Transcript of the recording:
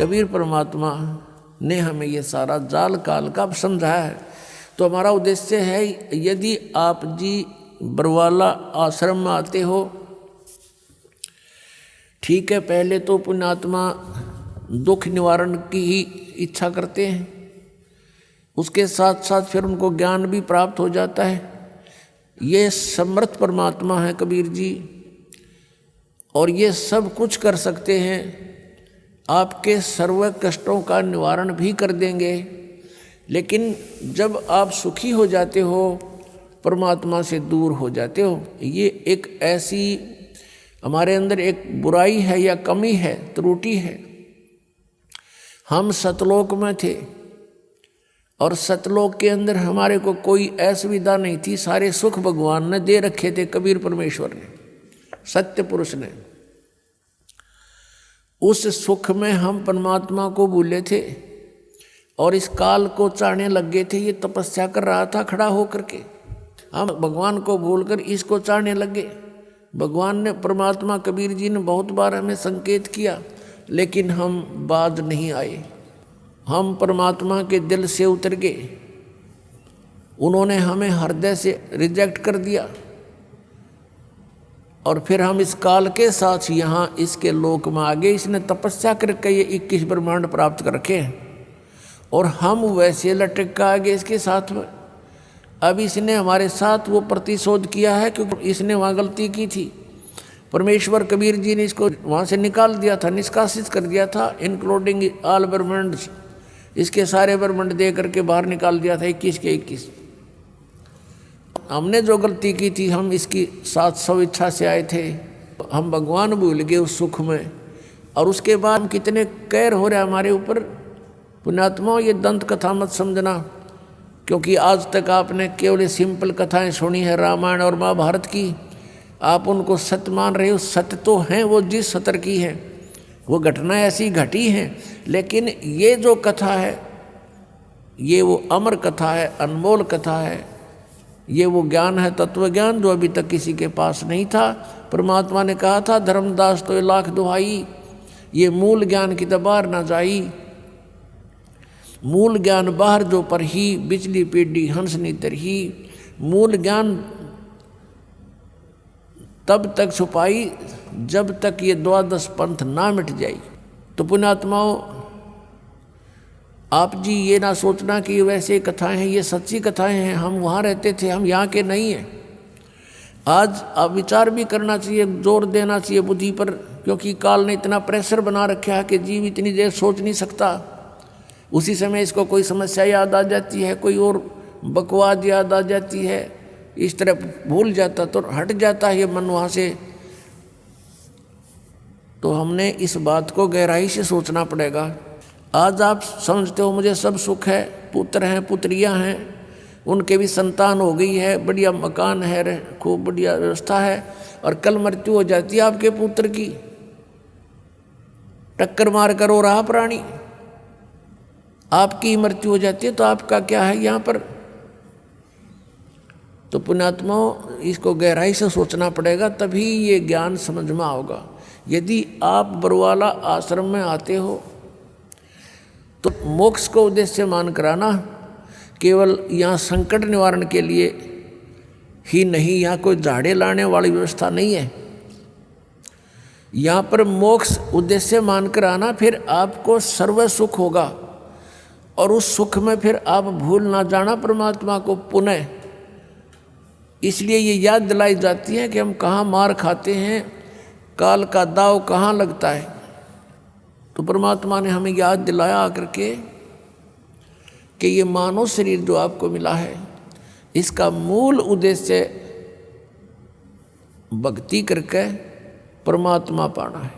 कबीर परमात्मा ने हमें ये सारा जाल काल का समझाया है। तो हमारा उद्देश्य है, यदि आप जी बरवाला आश्रम में आते हो, ठीक है, पहले तो पुण्यात्मा दुख निवारण की ही इच्छा करते हैं, उसके साथ साथ फिर उनको ज्ञान भी प्राप्त हो जाता है। ये समर्थ परमात्मा है कबीर जी, और ये सब कुछ कर सकते हैं, आपके सर्व कष्टों का निवारण भी कर देंगे। लेकिन जब आप सुखी हो जाते हो, परमात्मा से दूर हो जाते हो, ये एक ऐसी हमारे अंदर एक बुराई है या कमी है, त्रुटि है। हम सतलोक में थे और सतलोक के अंदर हमारे को कोई असुविधा नहीं थी, सारे सुख भगवान ने दे रखे थे, कबीर परमेश्वर ने, सत्य पुरुष ने। उस सुख में हम परमात्मा को भूले थे और इस काल को चाहने लग गए थे। ये तपस्या कर रहा था खड़ा होकर के, हम भगवान को भूलकर इसको चाहने लग गए। भगवान ने, परमात्मा कबीर जी ने बहुत बार हमें संकेत किया, लेकिन हम बाज नहीं आए। हम परमात्मा के दिल से उतर गए, उन्होंने हमें हृदय से रिजेक्ट कर दिया, और फिर हम इस काल के साथ यहाँ इसके लोक में आ गए। इसने तपस्या करके ये 21 ब्रह्मांड प्राप्त कर रखे हैं, और हम वैसे लटक के आ गए इसके साथ में। अब इसने हमारे साथ वो प्रतिशोध किया है, क्योंकि इसने वहाँ गलती की थी। परमेश्वर कबीर जी ने इसको वहाँ से निकाल दिया था, निष्कासित कर दिया था, इंक्लूडिंग ऑल ब्रह्मांड, इसके सारे ब्रह्मांड दे करके बाहर निकाल दिया था 21 के 21। हमने जो गलती की थी, हम इसकी 700 इच्छा से आए थे, हम भगवान भूल गए उस सुख में, और उसके बाद कितने कैर हो रहे हमारे ऊपर। पुण्यात्मा, ये दंत कथा मत समझना, क्योंकि आज तक आपने केवल सिंपल कथाएं सुनी है रामायण और महाभारत की, आप उनको सत्य मान रहे हो। सत्य तो हैं वो जिस सतर की है, वो घटनाएं ऐसी घटी हैं, लेकिन ये जो कथा है, ये वो अमर कथा है, अनमोल कथा है, ये वो ज्ञान है, तत्व ज्ञान, जो अभी तक किसी के पास नहीं था। परमात्मा ने कहा था, धर्मदास तो लाख दुहाई, ये मूल ज्ञान की दबार ना जाई। मूल ज्ञान बाहर जो पर ही, बिजली पीढ़ी हंसनी तरही। मूल ज्ञान तब तक छुपाई जब तक ये 12 पंथ ना मिट जाए। तो पुण्यात्माओं, आप जी ये ना सोचना कि ये वैसे कथाएं हैं, ये सच्ची कथाएं हैं। हम वहाँ रहते थे, हम यहाँ के नहीं हैं। आज आप विचार भी करना चाहिए, जोर देना चाहिए बुद्धि पर, क्योंकि काल ने इतना प्रेशर बना रखा है कि जीव इतनी देर सोच नहीं सकता। उसी समय इसको कोई समस्या याद आ जाती है, कोई और बकवाद याद आ जाती है, इस तरह भूल जाता तो हट जाता है ये मन वहाँ से। तो हमने इस बात को गहराई से सोचना पड़ेगा। आज आप समझते हो मुझे सब सुख है, पुत्र हैं, पुत्रियां हैं, उनके भी संतान हो गई है, बढ़िया मकान है, खूब बढ़िया व्यवस्था है, और कल मृत्यु हो जाती है आपके पुत्र की, टक्कर मार कर हो रहा प्राणी, आपकी मृत्यु हो जाती है, तो आपका क्या है यहाँ पर। तो पुण्यात्माओं, इसको गहराई से सोचना पड़ेगा, तभी ये ज्ञान समझ में आओगा। यदि आप बरवाला आश्रम में आते हो तो मोक्ष को उद्देश्य मान कराना, केवल यहाँ संकट निवारण के लिए ही नहीं, यहाँ कोई झाड़े लाने वाली व्यवस्था नहीं है। यहाँ पर मोक्ष उद्देश्य मान कर आना, फिर आपको सर्व सुख होगा, और उस सुख में फिर आप भूल ना जाना परमात्मा को पुनः। इसलिए ये याद दिलाई जाती है कि हम कहाँ मार खाते हैं, काल का दाव कहाँ लगता है। तो परमात्मा ने हमें याद दिलाया आकर के कि ये मानव शरीर जो आपको मिला है, इसका मूल उद्देश्य भक्ति करके परमात्मा पाना है।